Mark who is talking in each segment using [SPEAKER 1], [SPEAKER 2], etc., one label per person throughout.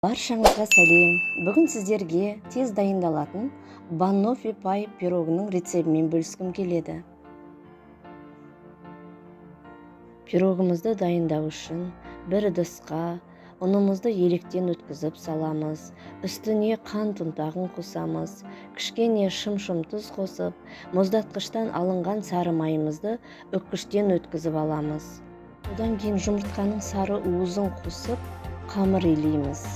[SPEAKER 1] Баршаңызға сәлем. Бүгін сіздерге тез дайындалатын банофи пай пирогының рецебімен бөліскім келеді. Пирогымызды дайындау үшін бір ыдысқа ұнымызды електен өткізіп саламыз. Үстіне қант ұнтағын қосамыз. Кішкене шым тұз қосып, мұздатқыштан алынған сары майымызды үккіштен өткізіп аламыз. Одан кейін жұмыртқаның сары уызын қосып, қамыр илейміз.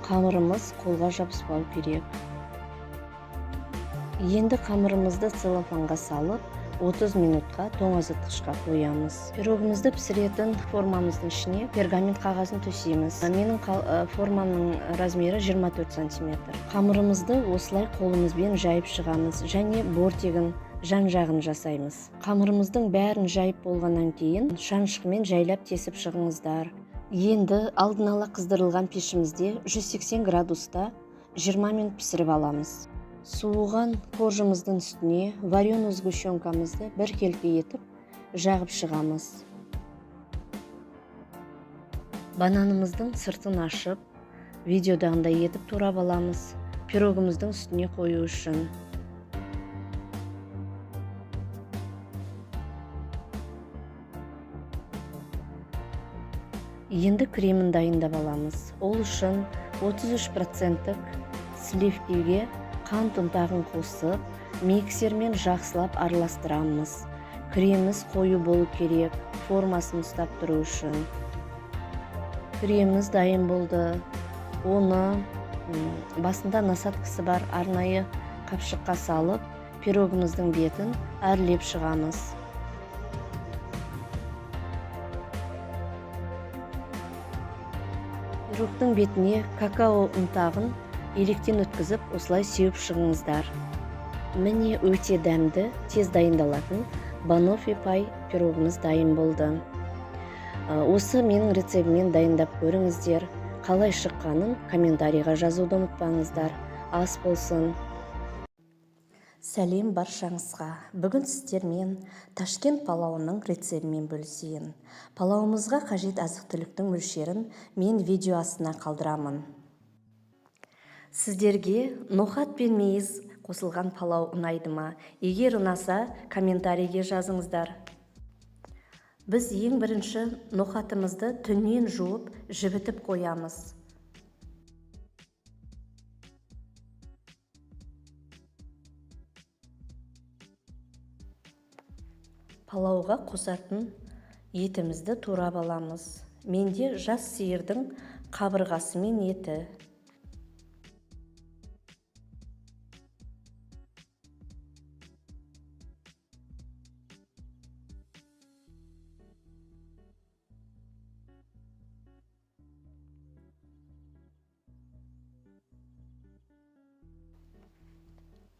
[SPEAKER 1] Қамырымыз қолға жабыспау керек. Енді қамырымызды целлофанға салып, 30 минутқа тоңазытқышқа қоямыз. Пирогымызды пісіретін формамыздың ішіне пергамент қағазын төсейміз. Менің формамның размері 24 см. Қамырымызды осылай қолымызбен жайып шығамыз және бортегін жан-жағын жасаймыз. Қамырымыздың бәрін жайып болғаннан кейін шаншқымен жайлап тесіп шығыңыздар. Енді алдын ала қыздырылған пешімізде 180 градуста 20 минут пісіріп аламыз. Суыған қоржымыздың үстіне вареный сгущенкамызды бір келке етіп жағып шығамыз. Бананымыздың сыртын ашып, видеодағындай етіп турап аламыз. Пирогымыздың үстіне қою үшін. Енді кремін дайындап аламыз. Ол үшін 33% сливкиге қант ұнтағын қосып, миксермен жақсылап араластырамыз. Креміміз қою болу керек, формасын ұстап тұру үшін. Креміміз дайын болды. Оны басында насадкасы бар арнайы қапшыққа салып, пирогымыздың бетін әрлеп шығамыз. Пирогтың бетіне какао ұнтағын електен өткізіп, осылай сеуіп шығыңыздар. Міне өте дәмді, тез дайындалатын банофи пай пирогымыз дайын болды. Осы менің рецебіммен дайындап көріңіздер. Қалай шыққанын комментарийға жазуды ұмытпаңыздар. Ас болсын. Сәлем баршаңызға. Бүгін сіздермен Ташкент палауының рецебімен бөлісейін. Палауымызға қажет азық-түліктің мөлшерін мен видео астына қалдырамын. Сіздерге ноқат пен мейіз қосылған палау ұнайды ма? Егер ұнаса, комментарийге жазыңыздар. Біз ең бірінші ноқатымызды түннен жуып, жібітіп қоямыз. Палауға қосатын етімізді турап аламыз. Менде жас сиырдың қабырғасы мен еті.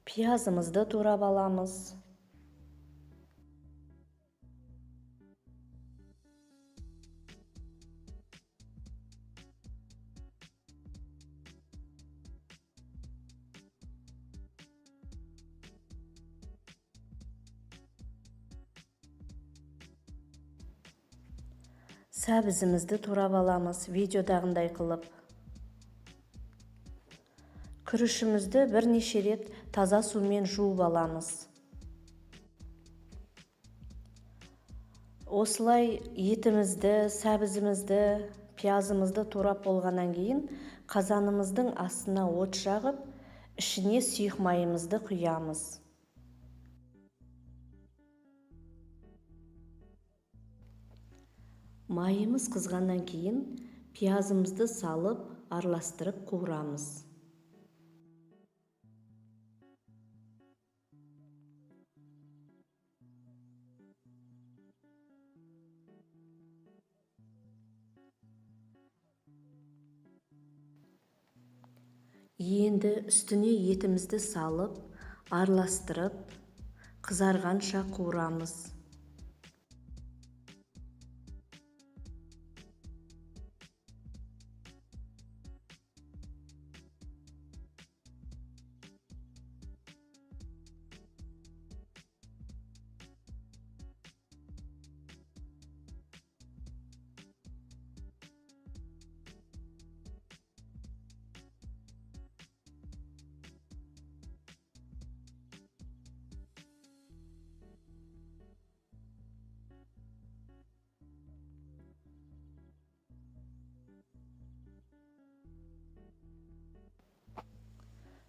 [SPEAKER 1] Пиязымызды турап аламыз. Сәбізімізді турап аламыз, видеодағындай қылып. Күрішімізді бірнеше рет таза сумен жуып аламыз. Осылай етімізді, сәбізімізді, пиязымызды турап болғаннан кейін қазанымыздың астына от жағып, ішіне сұйық майымызды құямыз. Майымыз қызғаннан кейін пиязымызды салып, араластырып қуырамыз. Енді үстіне етімізді салып, араластырып, қызарғанша қуырамыз.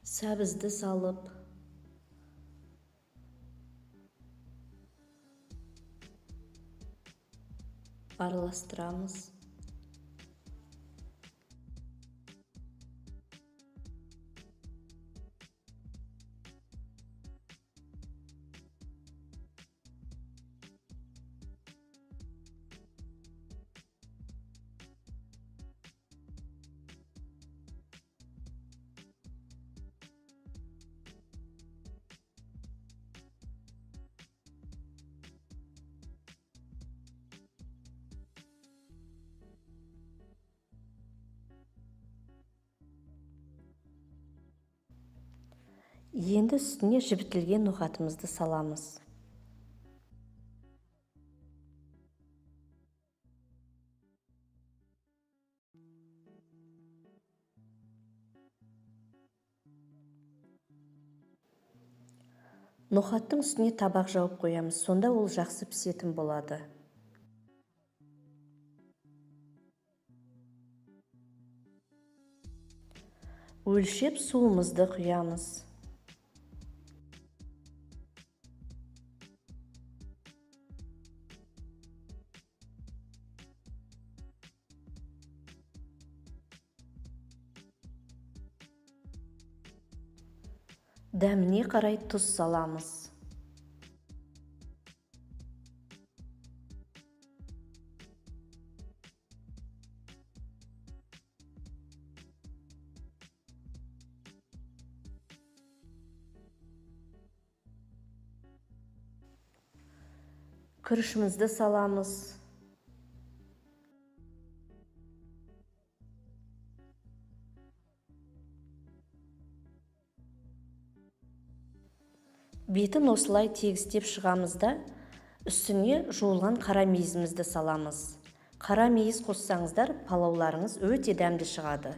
[SPEAKER 1] сәбізді салып, араластырамыз. Енді үстіне жібітілген ноқатымызды саламыз. Ноқаттың үстіне табақ жауып қоямыз, сонда ол жақсы пісетін болады. Өлшеп суымызды құямыз. Дәміне қарай тұз саламыз. Күрішімізді саламыз. Бетін осылай тегістеп шығамыз да, үстіне жуылған қара мейізімізді саламыз. Қара мейіз қоссаңыздар, палауларыңыз өте дәмді шығады.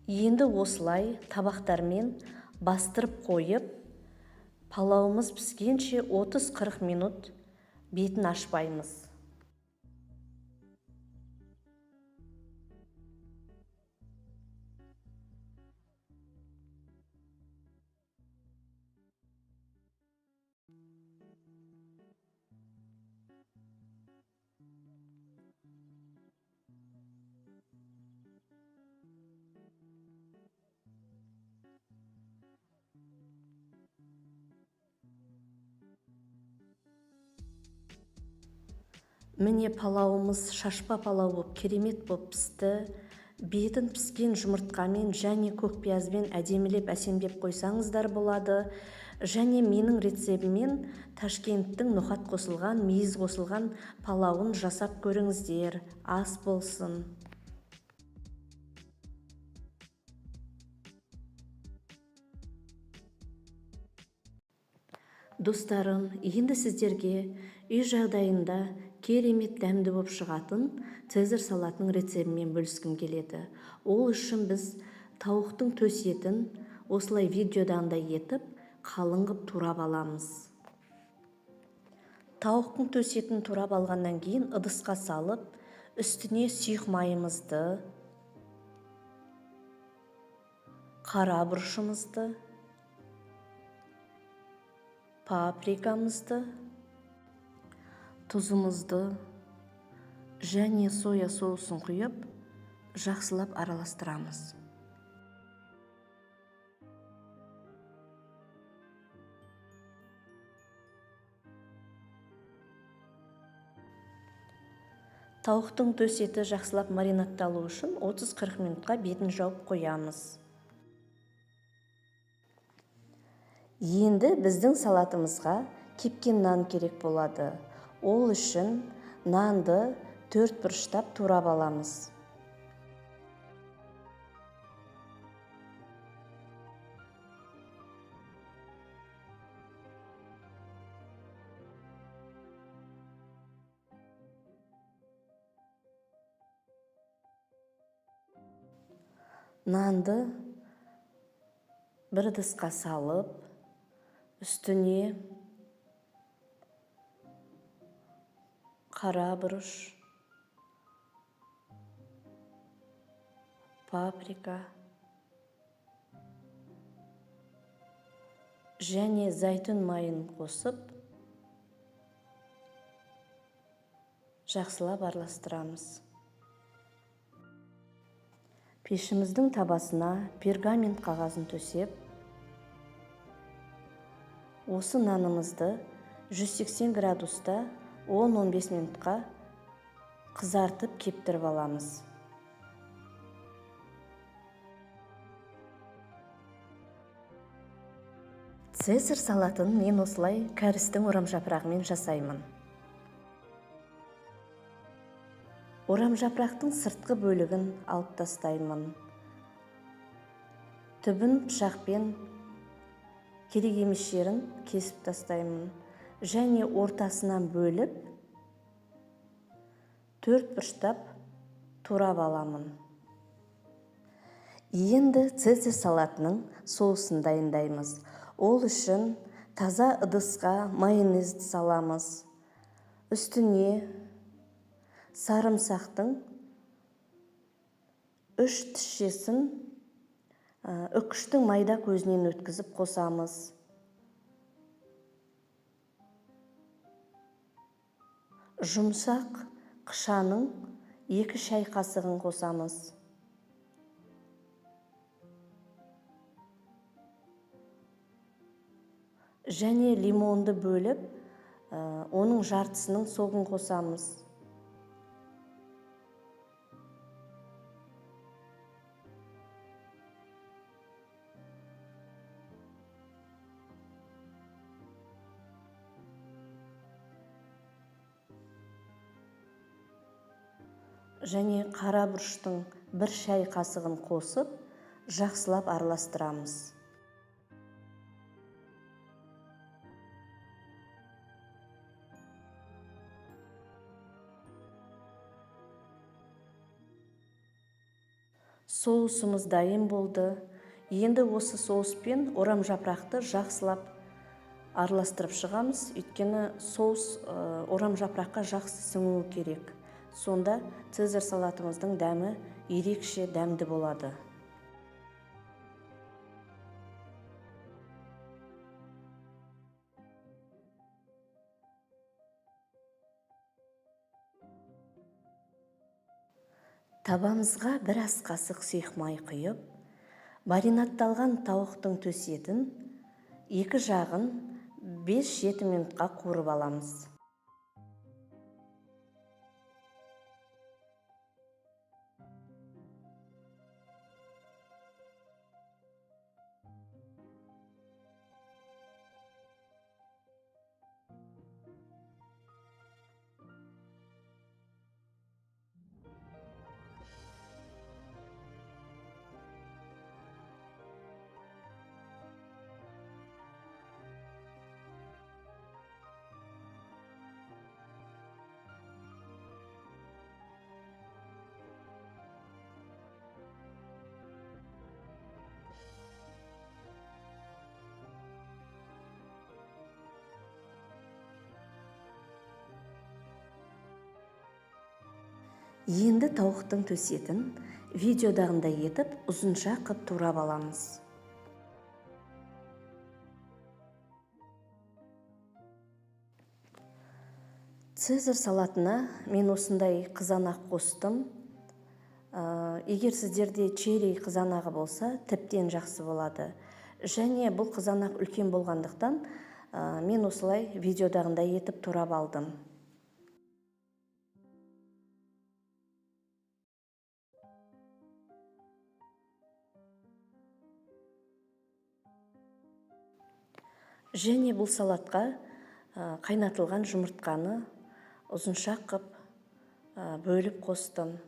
[SPEAKER 1] Енді осылай табақтармен бастырып қойып, палауымыз піскенше 30-40 минут бетін ашпаймыз. Міне палауымыз шашпа палау болып, керемет болып пісті. Бетін піскен жұмыртқамен және көкпиязбен әдемілеп әсемдеп қойсаңыздар болады. Және менің рецебіммен Ташкенттің ноқат қосылған, мейіз қосылған палауын жасап көріңіздер. Ас болсын. Достарым, енді сіздерге үй жағдайында керемет дәмді болып шығатын цезарь салатының рецебімен бөліскім келеді. Ол үшін біз тауықтың төс етін осылай видеодағындай етіп, қалың қып турап аламыз. Тауықтың төс етін турап алғаннан кейін ыдысқа салып, үстіне сұйық майымызды, қара бұрышымызды, паприкамызды, тұзымызды және соя соусын құйып, жақсылап араластырамыз. Тауықтың төс еті жақсылап маринадталу үшін 30-40 минутқа бетін жауып қоямыз. Енді біздің салатымызға кепкен нан керек болады. Ол үшін нанды 4 бұрыштап турап аламыз. Нанды бір ыдысқа салып, үстіне қара бұрыш, паприка және зәйтүн майын қосып, жақсылап араластырамыз. Пешіміздің табасына пергамент қағазын төсеп, осы нанымызды 180 градуста 10-15 минутқа қызартып кептіріп аламыз. Цезарь салатын мен осылай кәрістің орамжапырағымен жасаймын. Орамжапырақтың сыртқы бөлігін алып тастаймын. Түбін пышақпен керек емес жерін кесіп тастаймын. Және ортасынан бөліп, 4 бұрыштап турап аламын. Енді цезарь салатының соусын дайындаймыз. Ол үшін таза ыдысқа майонезді саламыз. Үстіне сарымсақтың 3 тісшесін үкіштің майда көзінен өткізіп қосамыз. Жұмсақ қышаның 2 шай қасығын қосамыз. Және лимонды бөліп, оның жартысының соғын қосамыз. Және қара бұрыштың 1 шай қасығын қосып, жақсылап араластырамыз. Соусымыз дайын болды. Енді осы соуспен орамжапырақты жақсылап араластырып шығамыз. Өйткені соус орамжапыраққа жақсы сіңуі керек. Сонда цезарь салатымыздың дәмі ерекше дәмді болады. Табамызға 1 ас қасық сұйық май құйып, маринадталған тауықтың төс етін 2 жағын 5-7 минутқа қуырып аламыз. Енді тауықтың төс етін видеодағындай етіп ұзынша қып турап аламыз. Цезарь салатына мен осындай қызанақ қостым. Егер сіздерде черри қызанағы болса, тіптен жақсы болады. Және бұл қызанақ үлкен болғандықтан мен осылай видеодағындай етіп турап алдым. Және бұл салатқа қайнатылған жұмыртқаны ұзынша қып бөліп қостым.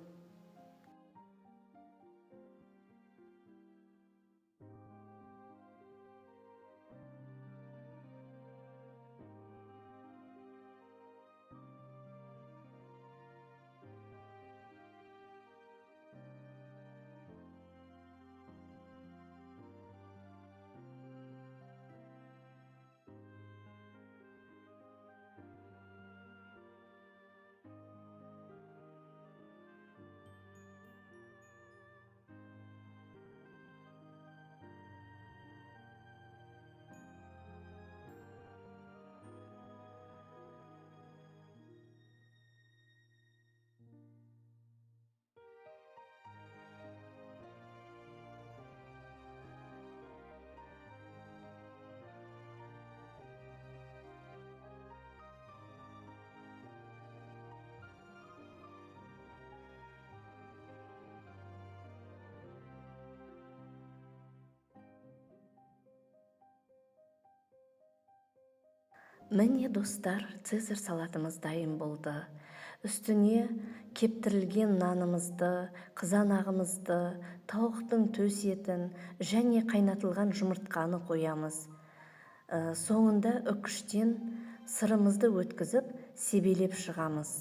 [SPEAKER 1] Міне достар, цезарь салатымыз дайын болды. Үстіне кептірілген нанымызды, қызанағымызды, тауықтың төс етін және қайнатылған жұмыртқаны қоямыз. Соңында үкіштен сырымызды өткізіп, себелеп шығамыз.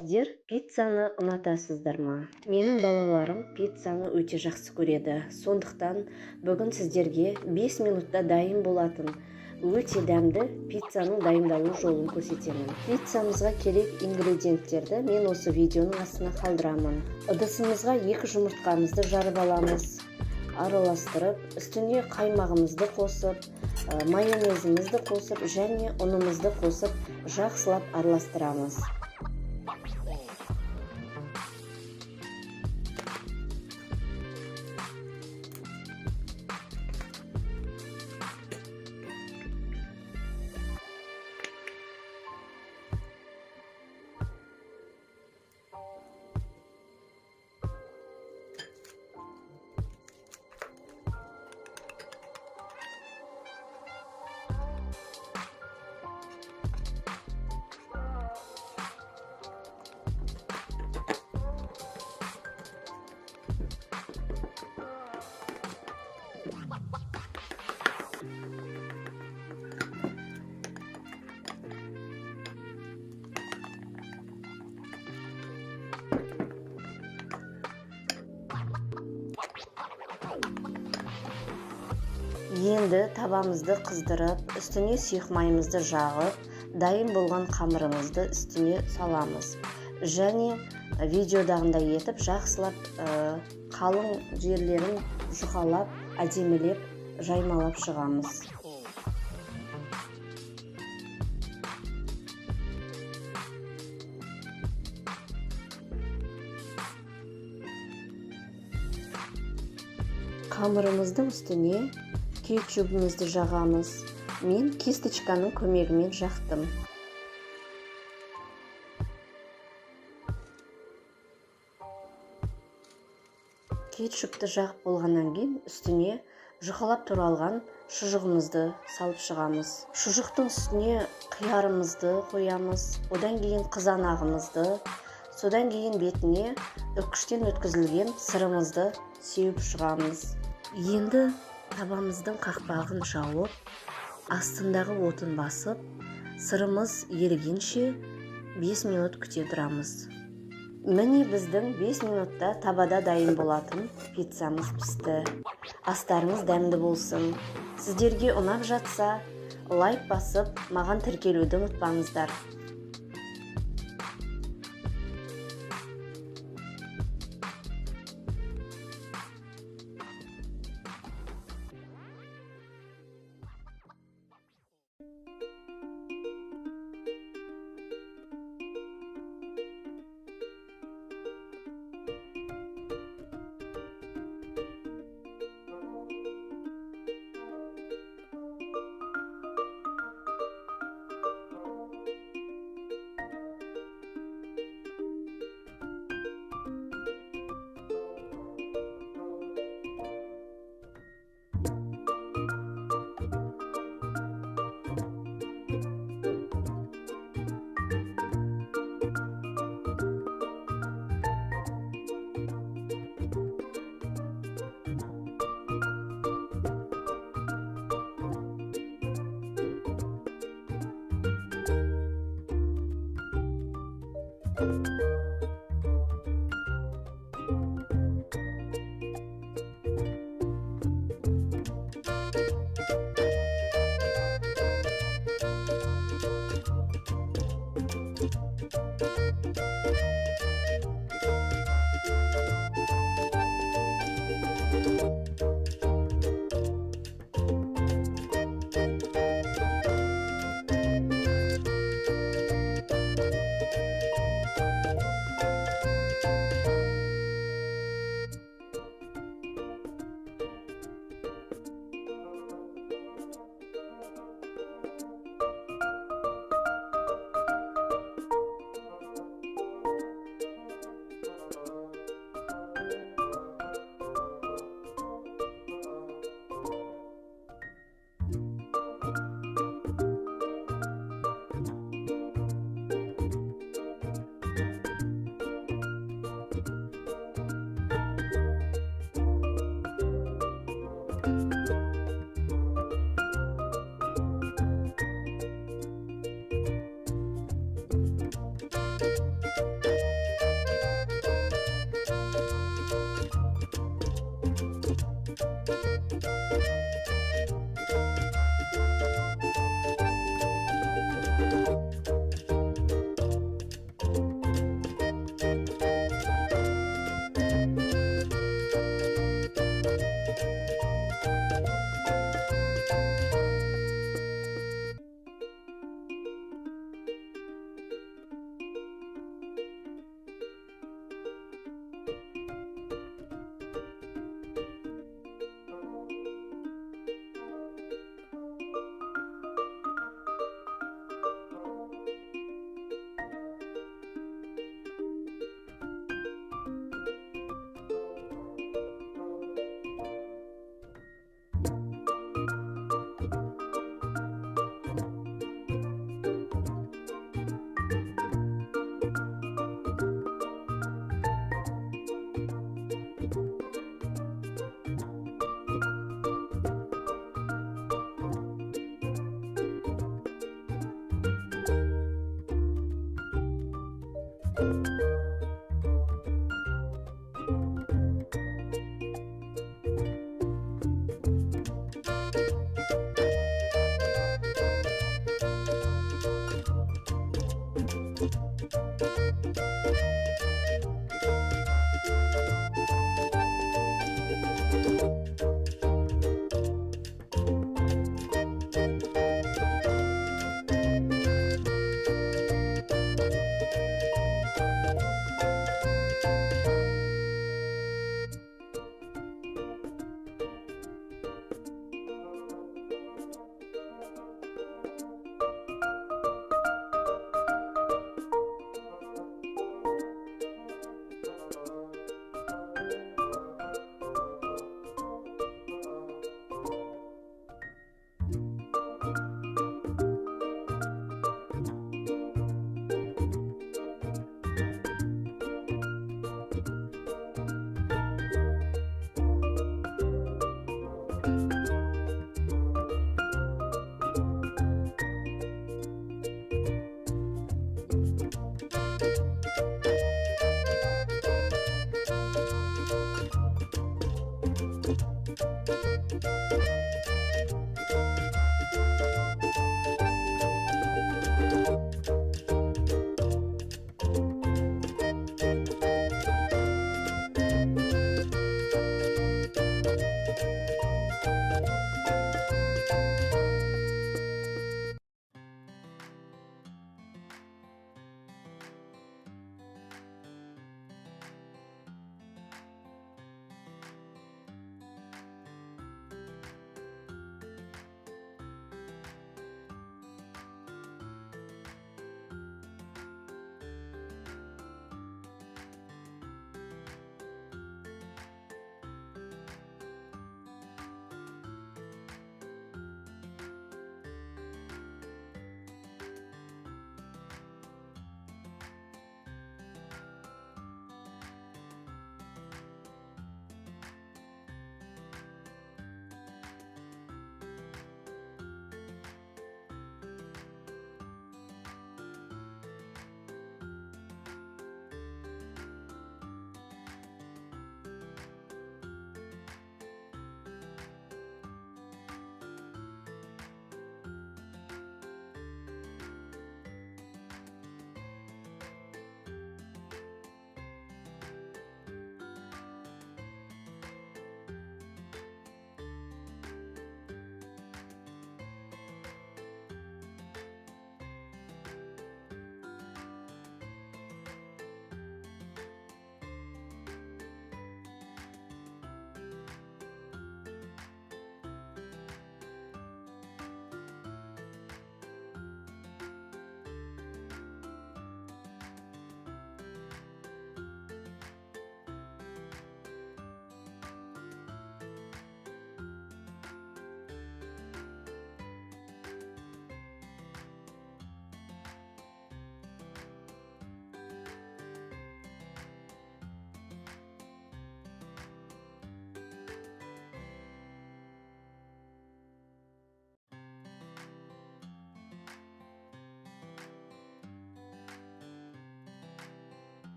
[SPEAKER 1] Сіздер пиццаны ұнатасыздар ма? Менің балаларым пиццаны өте жақсы көреді. Сондықтан бүгін сіздерге 5 минутта дайын болатын өте дәмді пиццаның дайындалу жолын көрсетемін. Пиццамызға керек ингредиенттерді мен осы видеоның астына қалдырамын. Ыдысымызға 2 жұмыртқамызды жарып аламыз. Араластырып, үстіне қаймағымызды қосып, майонезімізді қосып және ұнымызды қосып жақсылап араластырамыз. Енді табамызды қыздырып, үстіне сұйық майымызды жағып, дайын болған қамырымызды үстіне саламыз. Және видеодағындай етіп жақсылап қалың жерлерін жұқалап, әдемілеп, жаймалап шығамыз. Қамырымыздың үстіне кетчупымызды жағамыз. Мен кисточканың көмегімен жақтым. Кетчупты жағып болғаннан кейін үстіне жұқалап туралған шұжығымызды салып шығамыз. Шұжықтың үстіне қиярымызды қоямыз. Одан кейін қызанағымызды, содан кейін бетіне үккіштен өткізілген сырымызды сеуіп шығамыз. Енді табамыздың қақпағын жауып, астындағы отын басып, сырымыз ерігенше 5 минут күте тұрамыз. Міне біздің 5 минутта табада дайын болатын пиццамыз пісті. Астарыңыз дәмді болсын. Сіздерге ұнап жатса, лайк басып, маған тіркелуді ұмытпаңыздар.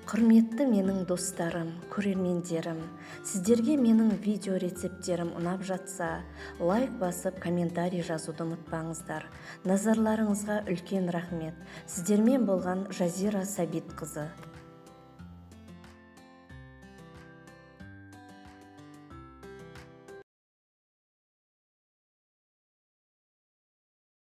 [SPEAKER 1] Құрметті менің достарым, көрермендерім, сіздерге менің видео рецептерім ұнап жатса, лайк басып, комментарий жазуды ұмытпаңыздар. Назарларыңызға үлкен рахмет. Сіздермен болған Жазира Сәбитқызы.